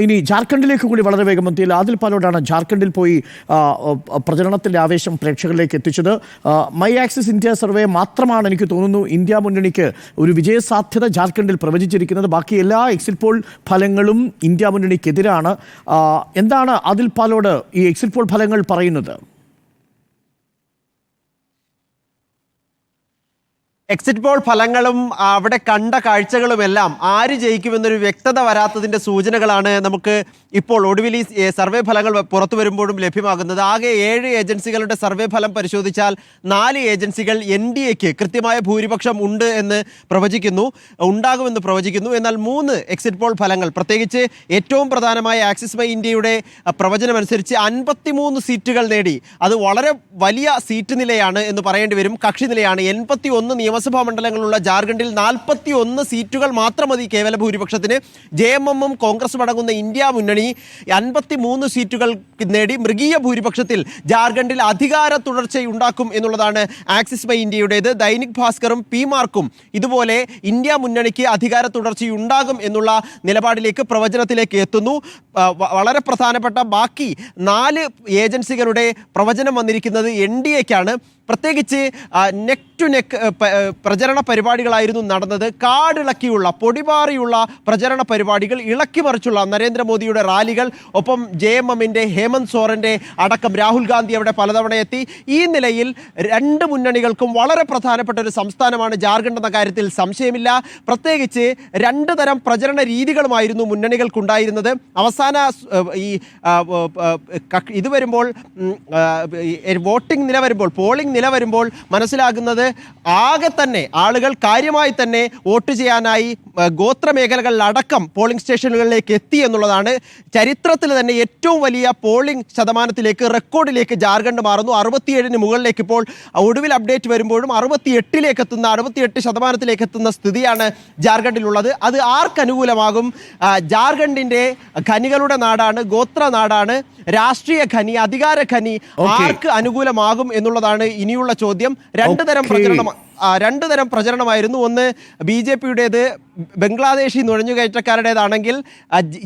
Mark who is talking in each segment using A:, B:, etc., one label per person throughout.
A: ഇനി ജാർഖണ്ഡിലേക്ക് കൂടി വളരെ വേഗം എത്തിയില്ല. ആദിൽ പാലോടാണ് ജാർഖണ്ഡിൽ പോയി പ്രചരണത്തിൻ്റെ ആവേശം പ്രേക്ഷകരിലേക്ക് എത്തിച്ചത്. മൈ ആക്സിസ് ഇന്ത്യ സർവേ മാത്രമാണ് എനിക്ക് തോന്നുന്നു ഇന്ത്യ മുന്നണിക്ക് ഒരു വിജയസാധ്യത ജാർഖണ്ഡിൽ പ്രവചിച്ചിരിക്കുന്നത്. ബാക്കി എല്ലാ എക്സിറ്റ് പോൾ ഫലങ്ങളും ഇന്ത്യ മുന്നണിക്കെതിരാണ്. എന്താണ് ആദിൽ പാലോട് ഈ എക്സിറ്റ് പോൾ ഫലങ്ങൾ പറയുന്നത്?
B: എക്സിറ്റ് പോൾ ഫലങ്ങളും അവിടെ കണ്ട കാഴ്ചകളുമെല്ലാം ആര് ജയിക്കുമെന്നൊരു വ്യക്തത വരാത്തതിൻ്റെ സൂചനകളാണ് നമുക്ക് ഇപ്പോൾ ഒടുവിൽ ഈ സർവേ ഫലങ്ങൾ പുറത്തു വരുമ്പോഴും ലഭ്യമാകുന്നത്. ആകെ 7 ഏജൻസികളുടെ സർവേ ഫലം പരിശോധിച്ചാൽ 4 ഏജൻസികൾ NDAക്ക് കൃത്യമായ ഭൂരിപക്ഷം ഉണ്ട് എന്ന് ഉണ്ടാകുമെന്ന് പ്രവചിക്കുന്നു. എന്നാൽ 3 എക്സിറ്റ് പോൾ ഫലങ്ങൾ, പ്രത്യേകിച്ച് ഏറ്റവും പ്രധാനമായ ആക്സിസ് മൈ ഇന്ത്യയുടെ പ്രവചനമനുസരിച്ച് 53 സീറ്റുകൾ നേടി. അത് വളരെ വലിയ സീറ്റ് നിലയാണ് എന്ന് പറയേണ്ടി വരും, കക്ഷി നിലയാണ്. 81 നിയമസഭാ മണ്ഡലങ്ങളുള്ള ജാർഖണ്ഡിൽ 41 സീറ്റുകൾ മാത്രം മതി കേവല ഭൂരിപക്ഷത്തിന്. JMM കോൺഗ്രസും അടങ്ങുന്ന ഇന്ത്യ മുന്നണി 53 സീറ്റുകൾ നേടി മൃഗീയ ഭൂരിപക്ഷത്തിൽ ജാർഖണ്ഡിൽ അധികാര തുടർച്ചയുണ്ടാക്കും എന്നുള്ളതാണ് ആക്സിസ് മൈ ഇന്ത്യയുടേത്. ദൈനിക് ഭാസ്കറും PMarkഉം ഇതുപോലെ ഇന്ത്യ മുന്നണിക്ക് അധികാര തുടർച്ചയുണ്ടാകും എന്നുള്ള നിലപാടിലേക്ക്, പ്രവചനത്തിലേക്ക് എത്തുന്നു. വളരെ പ്രധാനപ്പെട്ട ബാക്കി 4 ഏജൻസികളുടെ പ്രവചനം വന്നിരിക്കുന്നത് NDAക്കാണ്. പ്രത്യേകിച്ച് നെക്ക് ടു നെക്ക് പ്രചരണ പരിപാടികളായിരുന്നു നടന്നത്. കാടിളക്കിയുള്ള, പൊടിപാറിയുള്ള പ്രചരണ പരിപാടികൾ, ഇളക്കിമറിച്ചുള്ള നരേന്ദ്രമോദിയുടെ റാലികൾ, ഒപ്പം JMMന്റെ ഹേമന്ത് സോറന്റെ അടക്കം രാഹുൽ ഗാന്ധി അവിടെ പലതവണ എത്തി. ഈ നിലയിൽ 2 മുന്നണികൾക്കും വളരെ പ്രധാനപ്പെട്ട ഒരു സംസ്ഥാനമാണ് ജാർഖണ്ഡ് എന്ന കാര്യത്തിൽ സംശയമില്ല. പ്രത്യേകിച്ച് 2 തരം പ്രചരണ രീതികളുമായിരുന്നു മുന്നണികൾക്കുണ്ടായിരുന്നത്. അവസാന ഇത് വരുമ്പോൾ, വോട്ടിംഗ് നില വരുമ്പോൾ, പോളിംഗ് നില വരുമ്പോൾ മനസ്സിലാകുന്നത് ആകെ തന്നെ ആളുകൾ കാര്യമായി തന്നെ വോട്ട് ചെയ്യാനായി ഗോത്രമേഖലകളിലടക്കം പോളിംഗ് സ്റ്റേഷനുകളിലേക്ക് എത്തി എന്നുള്ളതാണ്. ചരിത്രത്തിൽ തന്നെ ഏറ്റവും വലിയ പോളിംഗ് ശതമാനത്തിലേക്ക്, റെക്കോർഡിലേക്ക് ജാർഖണ്ഡ് മാറുന്നു. 67-ന് മുകളിലേക്ക് ഇപ്പോൾ ഒടുവിൽ അപ്ഡേറ്റ് വരുമ്പോഴും 68% എത്തുന്ന സ്ഥിതിയാണ് ജാർഖണ്ഡിലുള്ളത്. അത് ആർക്കനുകൂലമാകും? ജാർഖണ്ഡിൻ്റെ ഖനികളുടെ നാടാണ്, ഗോത്ര നാടാണ്. രാഷ്ട്രീയ ഖനി, അധികാര ഖനി ആർക്ക് അനുകൂലമാകും എന്നുള്ളതാണ് ഇനിയുള്ള ചോദ്യം. രണ്ട് തരം പ്രചരണമായിരുന്നു. ഒന്ന് BJPയുടേത്, ബംഗ്ലാദേശി നുഴഞ്ഞുകയറ്റക്കാരുടേതാണെങ്കിൽ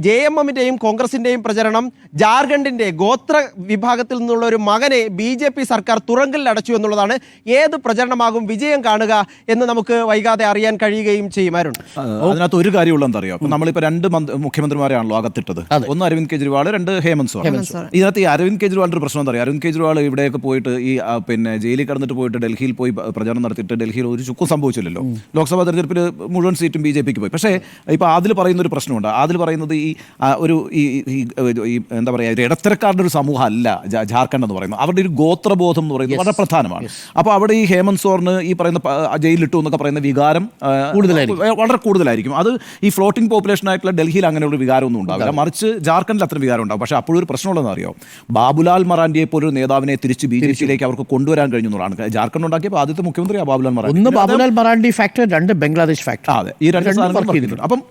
B: JMMന്റെയും കോൺഗ്രസിൻ്റെയും പ്രചരണം ജാർഖണ്ഡിൻ്റെ ഗോത്ര വിഭാഗത്തിൽ നിന്നുള്ള ഒരു മകനെ BJP സർക്കാർ തുറങ്കലിൽ അടച്ചു എന്നുള്ളതാണ്. ഏത് പ്രചരണമാകും വിജയം കാണുക എന്ന് നമുക്ക് വൈകാതെ അറിയാൻ കഴിയുകയും ചെയ്യുമായിരുന്നു.
C: അതിനകത്ത് ഒരു കാര്യമുള്ള എന്താ അറിയാം, നമ്മളിപ്പോൾ 2 മുഖ്യമന്ത്രിമാരെയാണല്ലോ അകത്തിട്ടത്. ഒന്ന് അരവിന്ദ് കെജ്രിവാൾ, 2 ഹേമന്ത് സോറൻ. ഇതിനകത്ത് ഈ അരവിന്ദ് കെജ്രിവാളിൻ്റെ ഒരു പ്രശ്നം എന്താ പറയുക, അരവിന്ദ് കെജ്രിവാൾ ഇവിടെയൊക്കെ പോയിട്ട് ഈ ജയിലിൽ കടന്നിട്ട് പോയിട്ട് ഡൽഹിയിൽ പോയി പ്രചരണം നടത്തിയിട്ട് ഡൽഹിയിൽ ഒരു ചുക്കും സംഭവിച്ചില്ലല്ലോ. ലോക്സഭാ തെരഞ്ഞെടുപ്പിൽ മുഴുവൻ സീറ്റും BJPക്ക് പോയി. പക്ഷേ ഇപ്പോൾ അതിൽ പറയുന്ന ഒരു പ്രശ്നമുണ്ട്. അതിൽ പറയുന്നത് ഈ എന്താ പറയുക, ഒരു ഇടത്തരക്കാരുടെ ഒരു സമൂഹം അല്ല ജാർഖണ്ഡ് എന്ന് പറയുന്നത്. അവരുടെ ഒരു ഗോത്രബോധം എന്ന് പറയുന്നത് വളരെ പ്രധാനമാണ്. അപ്പോൾ അവിടെ ഈ ഹേമന്ത് സോറിന് ഈ പറയുന്ന ജയിലിലിട്ടു എന്നൊക്കെ പറയുന്ന വികാരം വളരെ കൂടുതലായിരിക്കും. അത് ഈ ഫ്ലോട്ടിംഗ് പോപ്പുലേഷൻ ആയിട്ടുള്ള ഡൽഹിയിൽ അങ്ങനെയുള്ള വികാരമൊന്നും ഉണ്ടാവില്ല, മറിച്ച് ജാർഖണ്ഡിൽ അത്ര വികാരം ഉണ്ടാവും. പക്ഷേ അപ്പോഴൊരു പ്രശ്നമുള്ളതെന്ന് അറിയോ, ബാബുലാൽ മറാൻഡിയെ പോലൊരു നേതാവിനെ തിരിച്ച് BJPയിലേക്ക് അവർക്ക് കൊണ്ടുവരാൻ കഴിഞ്ഞു എന്നുള്ളതാണ്. ജാർഖണ്ഡ് ഉണ്ടാക്കിയപ്പോൾ ആദ്യത്തെ മുഖ്യമന്ത്രി ബാബുലാൽ മറാൻഡി.
A: ഒന്ന് ബാബുലാൽ മറാൻഡി ഫാക്ടർ, 2 ബംഗ്ലാദേശ് ഫാക്ടർ.
C: അതെ, ഈ 2 സാധനങ്ങൾ ചെയ്തിട്ടുണ്ട്. അപ്പം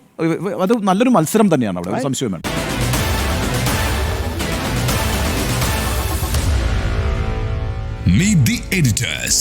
C: അത് നല്ലൊരു മത്സരം തന്നെയാണ് അവിടെ, സംശയം വേണ്ട.
D: Meet the editors.